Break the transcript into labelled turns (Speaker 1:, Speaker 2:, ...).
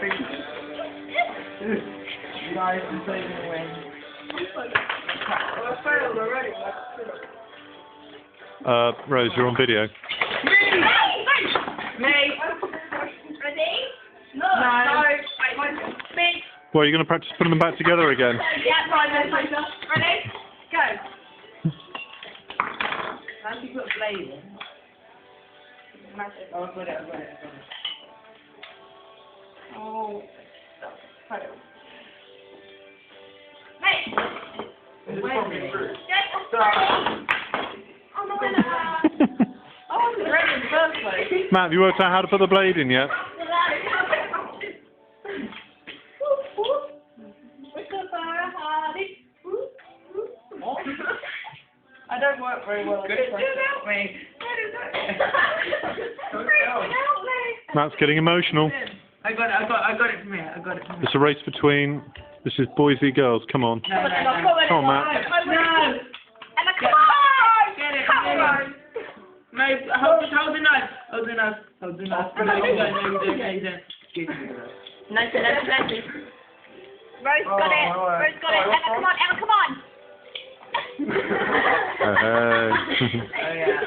Speaker 1: You guys are so gonna win.
Speaker 2: I failed already.
Speaker 3: Rose, you're on video.
Speaker 2: Me.
Speaker 4: Ready?
Speaker 2: No. Me.
Speaker 3: Well, you're going to practice putting them back together again.
Speaker 4: Yeah, right, ready? Go.
Speaker 1: How do you put a blade in? Oh, I've got it.
Speaker 4: Oh. Mate.
Speaker 1: It's probably true.
Speaker 4: I'm the winner.
Speaker 2: I wasn't ready in the first place.
Speaker 3: Matt, have you worked out how to put the blade in yet?
Speaker 2: I don't work very well.
Speaker 1: Good for me.
Speaker 3: Matt's getting emotional.
Speaker 1: I got it from here.
Speaker 3: It's a race between... This is boys v girls. Come on.
Speaker 1: No.
Speaker 3: Come on, Matt.
Speaker 1: No.
Speaker 4: Emma, come on!
Speaker 1: Get it.
Speaker 4: Come on!
Speaker 1: No, hold the knife. Hold the knife. No, you don't.
Speaker 4: Nicely. Rose got it. Rose got it. Emma, come on.
Speaker 3: Hey.
Speaker 1: Oh, yeah.